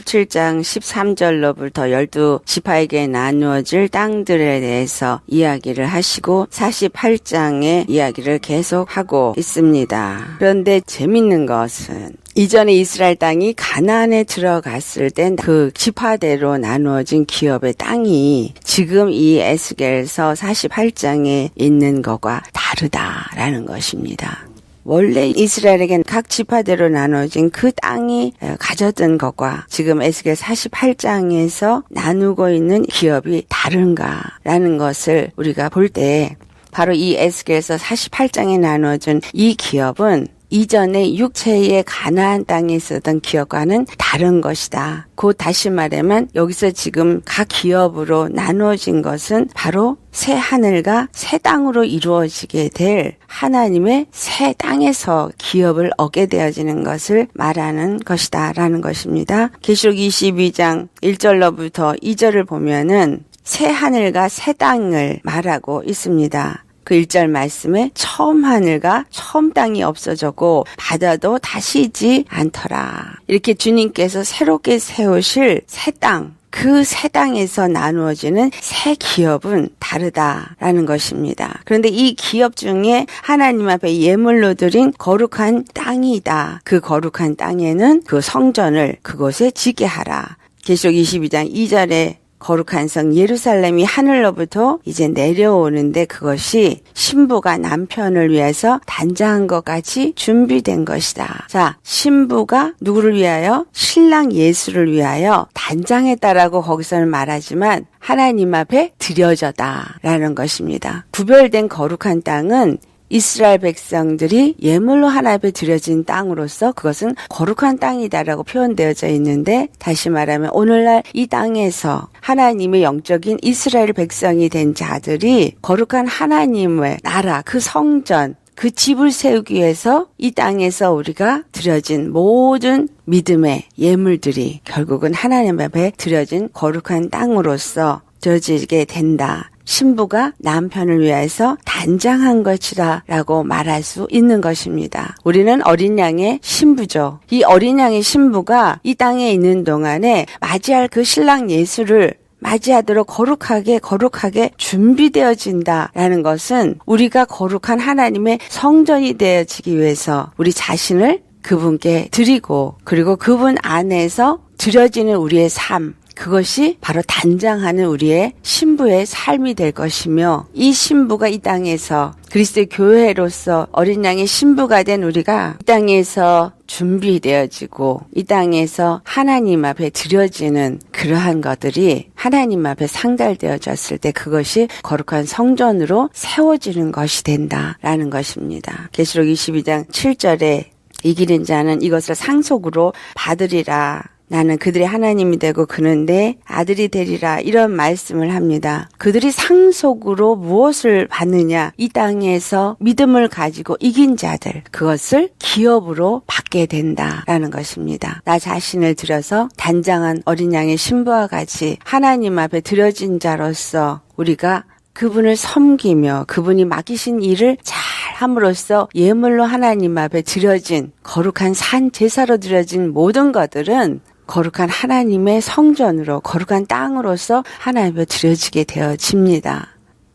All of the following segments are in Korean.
17장 13절로부터 12지파에게 나누어질 땅들에 대해서 이야기를 하시고 48장의 이야기를 계속하고 있습니다. 그런데 재밌는 것은 이전에 이스라엘 땅이 가나안에 들어갔을 땐 그 지파대로 나누어진 기업의 땅이 지금 이 에스겔서 48장에 있는 것과 다르다라는 것입니다. 원래 이스라엘에겐 각 지파대로 나눠진 그 땅이 가졌던 것과 지금 에스겔 48장에서 나누고 있는 기업이 다른가라는 것을 우리가 볼 때 바로 이 에스겔서 48장에 나눠진 이 기업은 이전에 육체의 가나안 땅에 있었던 기업과는 다른 것이다. 곧 다시 말하면 여기서 지금 각 기업으로 나누어진 것은 바로 새 하늘과 새 땅으로 이루어지게 될 하나님의 새 땅에서 기업을 얻게 되어지는 것을 말하는 것이다 라는 것입니다. 계시록 22장 1절로부터 2절을 보면은 새 하늘과 새 땅을 말하고 있습니다. 그 1절 말씀에 처음 하늘과 처음 땅이 없어졌고 바다도 다시지 않더라. 이렇게 주님께서 새롭게 세우실 새 땅, 그 새 땅에서 나누어지는 새 기업은 다르다라는 것입니다. 그런데 이 기업 중에 하나님 앞에 예물로 드린 거룩한 땅이다. 그 거룩한 땅에는 그 성전을 그곳에 지게 하라. 계시록 22장 2절에 거룩한 성 예루살렘이 하늘로부터 이제 내려오는데 그것이 신부가 남편을 위해서 단장한 것 같이 준비된 것이다. 자, 신부가 누구를 위하여? 신랑 예수를 위하여 단장했다라고 거기서는 말하지만 하나님 앞에 드려져다라는 것입니다. 구별된 거룩한 땅은 이스라엘 백성들이 예물로 하나님 앞에 드려진 땅으로서 그것은 거룩한 땅이다라고 표현되어져 있는데 다시 말하면 오늘날 이 땅에서 하나님의 영적인 이스라엘 백성이 된 자들이 거룩한 하나님의 나라, 그 성전, 그 집을 세우기 위해서 이 땅에서 우리가 드려진 모든 믿음의 예물들이 결국은 하나님 앞에 드려진 거룩한 땅으로서 드려지게 된다. 신부가 남편을 위해서 단장한 것이다 라고 말할 수 있는 것입니다. 우리는 어린 양의 신부죠. 이 어린 양의 신부가 이 땅에 있는 동안에 맞이할 그 신랑 예수를 맞이하도록 거룩하게 준비되어진다라는 것은 우리가 거룩한 하나님의 성전이 되어지기 위해서 우리 자신을 그분께 드리고 그리고 그분 안에서 드려지는 우리의 삶, 그것이 바로 단장하는 우리의 신부의 삶이 될 것이며 이 신부가 이 땅에서 그리스도의 교회로서 어린 양의 신부가 된 우리가 이 땅에서 준비되어지고 이 땅에서 하나님 앞에 드려지는 그러한 것들이 하나님 앞에 상달되어졌을 때 그것이 거룩한 성전으로 세워지는 것이 된다라는 것입니다. 계시록 22장 7절에 이기는 자는 이것을 상속으로 받으리라. 나는 그들의 하나님이 되고 그는 내 아들이 되리라 이런 말씀을 합니다. 그들이 상속으로 무엇을 받느냐? 이 땅에서 믿음을 가지고 이긴 자들 그것을 기업으로 받게 된다라는 것입니다. 나 자신을 들여서 단장한 어린 양의 신부와 같이 하나님 앞에 드려진 자로서 우리가 그분을 섬기며 그분이 맡기신 일을 잘 함으로써 예물로 하나님 앞에 드려진 거룩한 산 제사로 드려진 모든 것들은 거룩한 하나님의 성전으로 거룩한 땅으로서 하나님께 드려지게 되어집니다.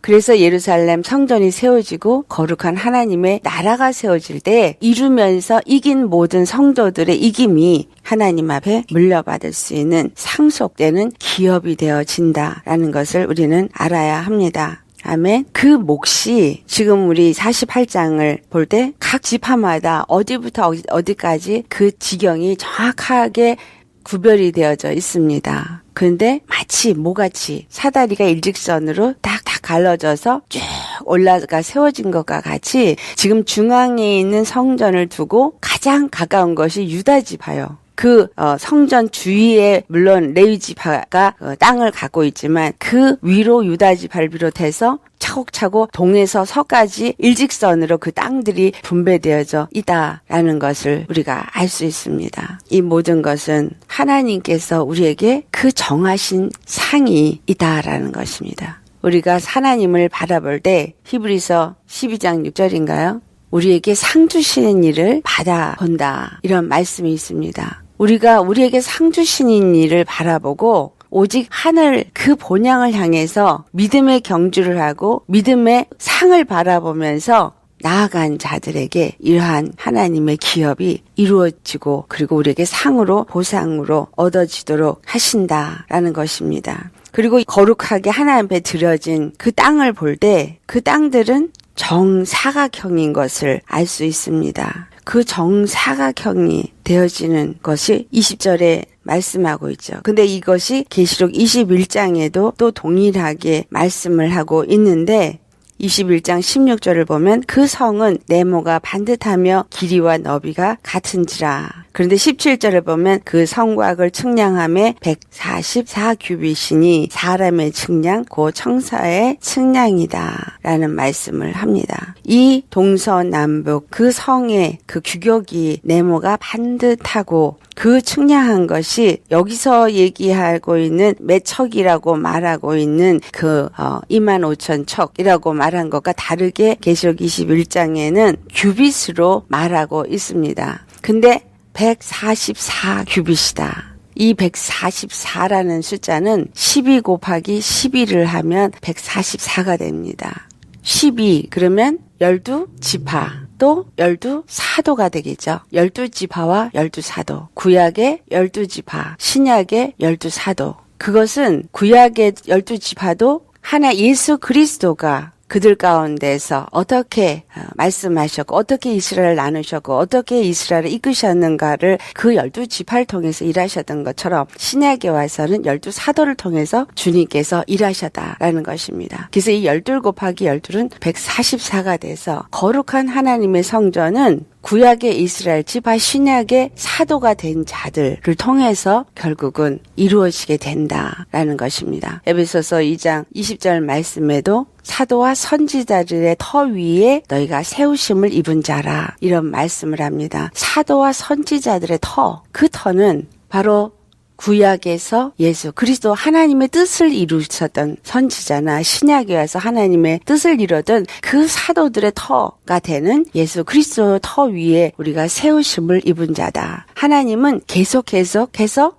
그래서 예루살렘 성전이 세워지고 거룩한 하나님의 나라가 세워질 때 이루면서 이긴 모든 성도들의 이김이 하나님 앞에 물려받을 수 있는 상속되는 기업이 되어진다라는 것을 우리는 알아야 합니다. 아멘. 그 몫이 지금 우리 48장을 볼 때 각 지파마다 어디부터 어디까지 그 지경이 정확하게 구별이 되어져 있습니다. 그런데 마치 모같이 사다리가 일직선으로 딱딱 갈라져서 쭉 올라가 세워진 것과 같이 지금 중앙에 있는 성전을 두고 가장 가까운 것이 유다 지파요. 그 성전 주위에 물론 레위 지파가 땅을 갖고 있지만 그 위로 유다 지파를 비롯해서 차곡차곡 동에서 서까지 일직선으로 그 땅들이 분배되어져 있다라는 것을 우리가 알 수 있습니다. 이 모든 것은 하나님께서 우리에게 그 정하신 상이 있다라는 것입니다. 우리가 하나님을 바라볼 때 히브리서 12장 6절인가요? 우리에게 상 주시는 일을 받아본다 이런 말씀이 있습니다. 우리가 우리에게 상 주신 일을 바라보고 오직 하늘 그 본향을 향해서 믿음의 경주를 하고 믿음의 상을 바라보면서 나아간 자들에게 이러한 하나님의 기업이 이루어지고 그리고 우리에게 상으로 보상으로 얻어지도록 하신다라는 것입니다. 그리고 거룩하게 하나님 앞에 드려진 그 땅을 볼 때 그 땅들은 정사각형인 것을 알 수 있습니다. 그 정사각형이 되어지는 것이 20절에 말씀하고 있죠. 근데 이것이 계시록 21장에도 또 동일하게 말씀을 하고 있는데 21장 16절을 보면 그 성은 네모가 반듯하며 길이와 너비가 같은지라. 그런데 17절을 보면 그 성곽을 측량함에 144규빗이니 사람의 측량 곧 청사의 측량이다 라는 말씀을 합니다. 이 동서남북 그 성의 그 규격이 네모가 반듯하고 그 측량한 것이 여기서 얘기하고 있는 몇 척이라고 말하고 있는 그 25,000척이라고 말한 것과 다르게 계시록 21장에는 규빗으로 말하고 있습니다. 근데 144규빗이다. 이 144라는 숫자는 12 곱하기 12를 하면 144가 됩니다. 12 그러면 12지파. 또 12사도가 되겠죠. 12지파와 12사도. 구약의 12지파, 신약의 12사도. 그것은 구약의 12지파도 하나 예수 그리스도가 그들 가운데서 어떻게 말씀하셨고 어떻게 이스라엘을 나누셨고 어떻게 이스라엘을 이끄셨는가를 그 12지파를 통해서 일하셨던 것처럼 신약에 와서는 12사도를 통해서 주님께서 일하셨다라는 것입니다. 그래서 이 12 곱하기 12는 144가 돼서 거룩한 하나님의 성전은 구약의 이스라엘 지파 신약의 사도가 된 자들을 통해서 결국은 이루어지게 된다라는 것입니다. 에베소서 2장 20절 말씀에도 사도와 선지자들의 터 위에 너희가 세우심을 입은 자라 이런 말씀을 합니다. 사도와 선지자들의 터, 그 터는 바로 구약에서 예수 그리스도 하나님의 뜻을 이루셨던 선지자나 신약에 와서 하나님의 뜻을 이루던 그 사도들의 터가 되는 예수 그리스도 터 위에 우리가 세우심을 입은 자다. 하나님은 계속해서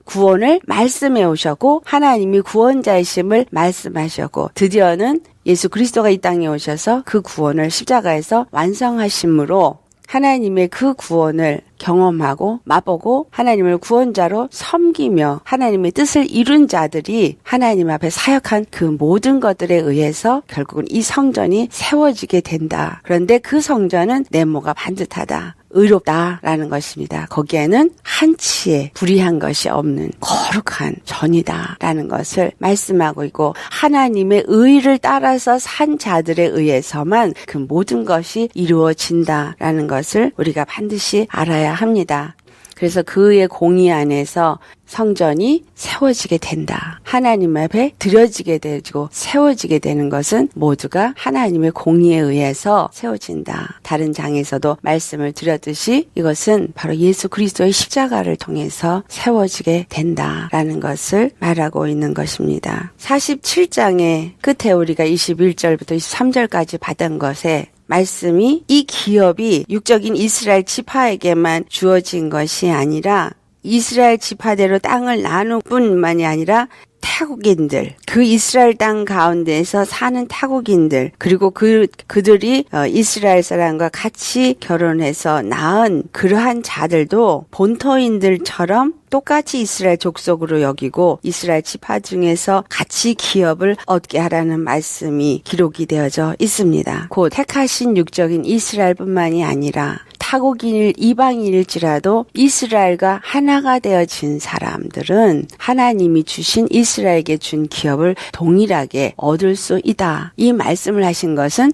구원을 말씀해 오셨고 하나님이 구원자이심을 말씀하셨고 드디어는 예수 그리스도가 이 땅에 오셔서 그 구원을 십자가에서 완성하심으로 하나님의 그 구원을 경험하고 맛보고 하나님을 구원자로 섬기며 하나님의 뜻을 이룬 자들이 하나님 앞에 사역한 그 모든 것들에 의해서 결국은 이 성전이 세워지게 된다. 그런데 그 성전은 네모가 반듯하다. 의롭다라는 것입니다. 거기에는 한치의 불의한 것이 없는 거룩한 전이다라는 것을 말씀하고 있고 하나님의 의를 따라서 산 자들에 의해서만 그 모든 것이 이루어진다라는 것을 우리가 반드시 알아야 합니다. 그래서 그의 공의 안에서 성전이 세워지게 된다. 하나님 앞에 드려지게 되고 세워지게 되는 것은 모두가 하나님의 공의에 의해서 세워진다. 다른 장에서도 말씀을 드렸듯이 이것은 바로 예수 그리스도의 십자가를 통해서 세워지게 된다라는 것을 말하고 있는 것입니다. 47장의 끝에 우리가 21절부터 23절까지 받은 것에 말씀이 이 기업이 육적인 이스라엘 지파에게만 주어진 것이 아니라 이스라엘 지파대로 땅을 나눌 뿐만이 아니라 타국인들, 그 이스라엘 땅 가운데에서 사는 타국인들, 그리고 그들이 이스라엘 사람과 같이 결혼해서 낳은 그러한 자들도 본토인들처럼 똑같이 이스라엘 족속으로 여기고 이스라엘 지파 중에서 같이 기업을 얻게 하라는 말씀이 기록이 되어져 있습니다. 곧 택하신 육적인 이스라엘뿐만이 아니라 타국인일 이방인일지라도 이스라엘과 하나가 되어진 사람들은 하나님이 주신 이스라엘에게 준 기업을 동일하게 얻을 수 있다. 이 말씀을 하신 것은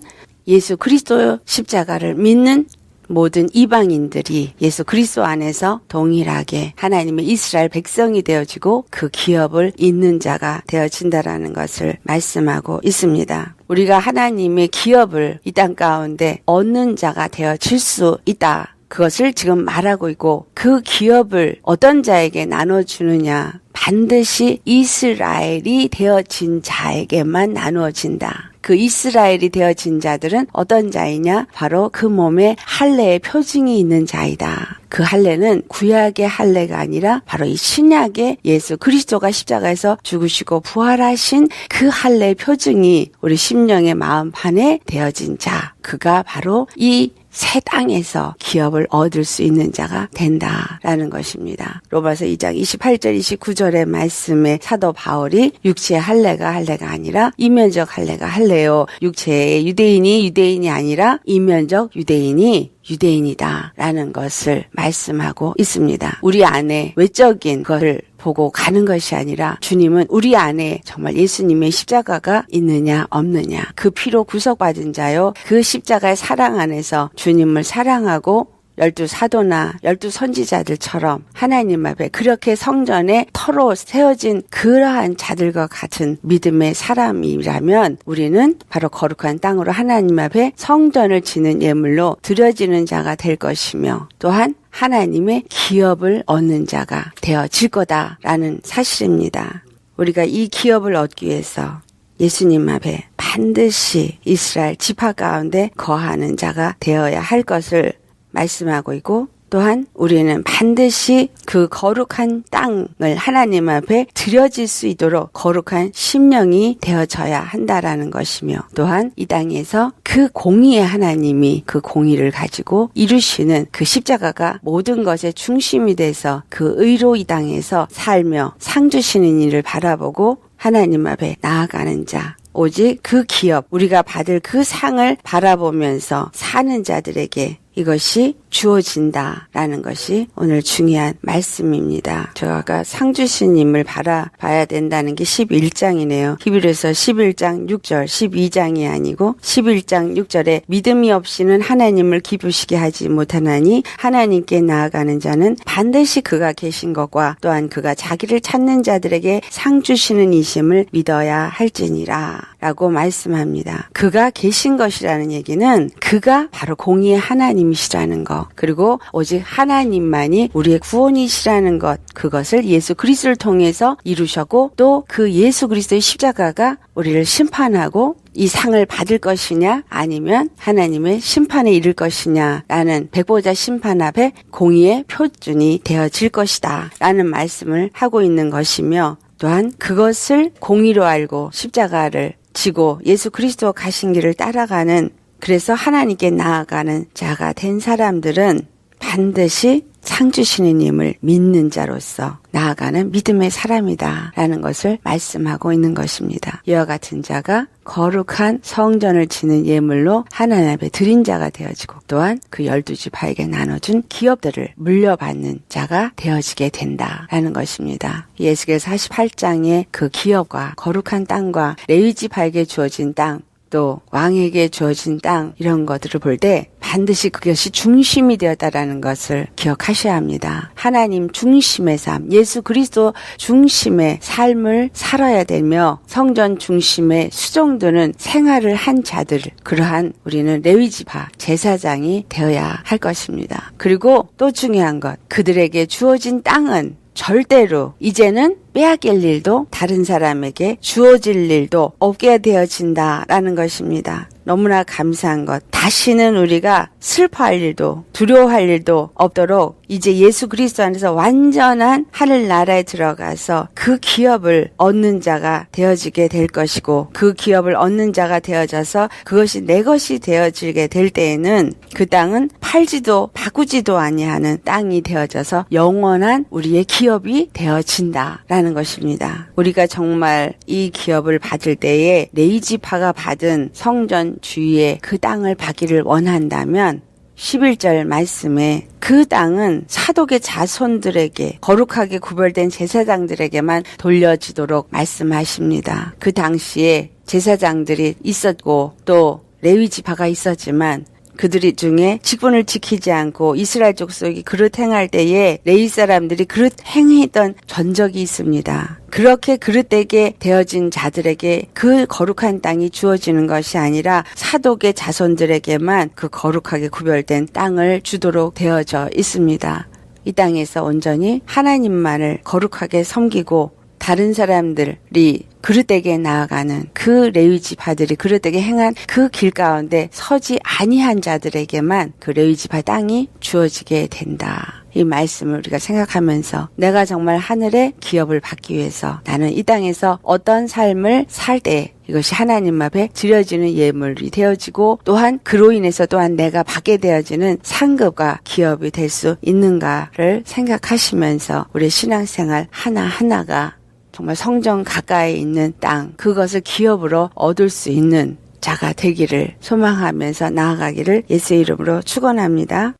예수 그리스도 십자가를 믿는 모든 이방인들이 예수 그리스도 안에서 동일하게 하나님의 이스라엘 백성이 되어지고 그 기업을 잇는 자가 되어진다라는 것을 말씀하고 있습니다. 우리가 하나님의 기업을 이 땅 가운데 얻는 자가 되어질 수 있다. 그것을 지금 말하고 있고 그 기업을 어떤 자에게 나눠주느냐. 반드시 이스라엘이 되어진 자에게만 나누어진다. 그 이스라엘이 되어진 자들은 어떤 자이냐? 바로 그 몸에 할례의 표징이 있는 자이다. 그 할례는 구약의 할례가 아니라 바로 이 신약의 예수 그리스도가 십자가에서 죽으시고 부활하신 그 할례의 표징이 우리 심령의 마음판에 되어진 자. 그가 바로 이 새 땅에서 기업을 얻을 수 있는 자가 된다라는 것입니다. 로마서 2장 28절 29절의 말씀에 사도 바울이 육체의 할례가 아니라 이면적 할례가 할례요. 육체의 유대인이 아니라 이면적 유대인이 유대인이다라는 것을 말씀하고 있습니다. 우리 안에 외적인 것을 보고 가는 것이 아니라 주님은 우리 안에 정말 예수님의 십자가가 있느냐 없느냐, 그 피로 구속받은 자요, 그 십자가의 사랑 안에서 주님을 사랑하고 12사도나 12선지자들처럼 하나님 앞에 그렇게 성전에 터로 세워진 그러한 자들과 같은 믿음의 사람이라면 우리는 바로 거룩한 땅으로 하나님 앞에 성전을 지는 예물로 드려지는 자가 될 것이며, 또한 하나님의 기업을 얻는 자가 되어질 거다라는 사실입니다. 우리가 이 기업을 얻기 위해서 예수님 앞에 반드시 이스라엘 지파 가운데 거하는 자가 되어야 할 것을 말씀하고 있고, 또한 우리는 반드시 그 거룩한 땅을 하나님 앞에 드려질 수 있도록 거룩한 심령이 되어져야 한다라는 것이며, 또한 이 땅에서 그 공의의 하나님이 그 공의를 가지고 이루시는 그 십자가가 모든 것의 중심이 돼서 그 의로 이 땅에서 살며 상 주시는 일을 바라보고 하나님 앞에 나아가는 자, 오직 그 기업, 우리가 받을 그 상을 바라보면서 사는 자들에게 이것이 주어진다라는 것이 오늘 중요한 말씀입니다. 저가 상 주시님을 바라봐야 된다는 게 11장이네요. 히브리서 11장 6절, 12장이 아니고 11장 6절에 믿음이 없이는 하나님을 기쁘시게 하지 못하나니 하나님께 나아가는 자는 반드시 그가 계신 것과 또한 그가 자기를 찾는 자들에게 상 주시는 이심을 믿어야 할지니라 라고 말씀합니다. 그가 계신 것이라는 얘기는 그가 바로 공의의 하나님이시라는 것, 그리고 오직 하나님만이 우리의 구원이시라는 것, 그것을 예수 그리스도를 통해서 이루셨고, 또 그 예수 그리스도의 십자가가 우리를 심판하고 이 상을 받을 것이냐 아니면 하나님의 심판에 이를 것이냐라는 백보자 심판 앞에 공의의 표준이 되어질 것이다 라는 말씀을 하고 있는 것이며, 또한 그것을 공의로 알고 십자가를 지고 예수 그리스도 가신 길을 따라가는, 그래서 하나님께 나아가는 자가 된 사람들은 반드시 상 주시는 님을 믿는 자로서 나아가는 믿음의 사람이다 라는 것을 말씀하고 있는 것입니다. 이와 같은 자가 거룩한 성전을 지는 예물로 하나님 앞에 드린 자가 되어지고, 또한 그 12지파에게 나눠준 기업들을 물려받는 자가 되어지게 된다라는 것입니다. 에스겔 48장의 그 기업과 거룩한 땅과 레위지파에게 주어진 땅, 또 왕에게 주어진 땅, 이런 것들을 볼 때 반드시 그것이 중심이 되었다라는 것을 기억하셔야 합니다. 하나님 중심의 삶, 예수 그리스도 중심의 삶을 살아야 되며 성전 중심의 수종드는 생활을 한 자들, 그러한 우리는 레위지파 제사장이 되어야 할 것입니다. 그리고 또 중요한 것, 그들에게 주어진 땅은 절대로 이제는 빼앗길 일도 다른 사람에게 주어질 일도 없게 되어진다라는 것입니다. 너무나 감사한 것, 다시는 우리가 슬퍼할 일도 두려워할 일도 없도록 이제 예수 그리스도 안에서 완전한 하늘나라에 들어가서 그 기업을 얻는 자가 되어지게 될 것이고, 그 기업을 얻는 자가 되어져서 그것이 내 것이 되어지게 될 때에는 그 땅은 팔지도 바꾸지도 아니하는 땅이 되어져서 영원한 우리의 기업이 되어진다라는 것입니다. 우리가 정말 이 기업을 받을 때에 레위지파가 받은 성전 주위에 그 땅을 받기를 원한다면 11절 말씀에 그 땅은 사독의 자손들에게, 거룩하게 구별된 제사장들에게만 돌려지도록 말씀하십니다. 그 당시에 제사장들이 있었고 또 레위지파가 있었지만 그들 중에 직분을 지키지 않고 이스라엘 족속이 그릇 행할 때에 레위 사람들이 그릇 행했던 전적이 있습니다. 그렇게 그릇되게 되어진 자들에게 그 거룩한 땅이 주어지는 것이 아니라 사독의 자손들에게만 그 거룩하게 구별된 땅을 주도록 되어져 있습니다. 이 땅에서 온전히 하나님만을 거룩하게 섬기고 다른 사람들이 그릇되게 나아가는 그 레위 지파들이 그릇되게 행한 그 길 가운데 서지 아니한 자들에게만 그 레위 지파 땅이 주어지게 된다. 이 말씀을 우리가 생각하면서 내가 정말 하늘의 기업을 받기 위해서 나는 이 땅에서 어떤 삶을 살 때 이것이 하나님 앞에 드려지는 예물이 되어지고 또한 그로 인해서 또한 내가 받게 되어지는 상급과 기업이 될 수 있는가를 생각하시면서 우리 신앙생활 하나하나가 정말 성전 가까이 있는 땅, 그것을 기업으로 얻을 수 있는 자가 되기를 소망하면서 나아가기를 예수의 이름으로 축원합니다.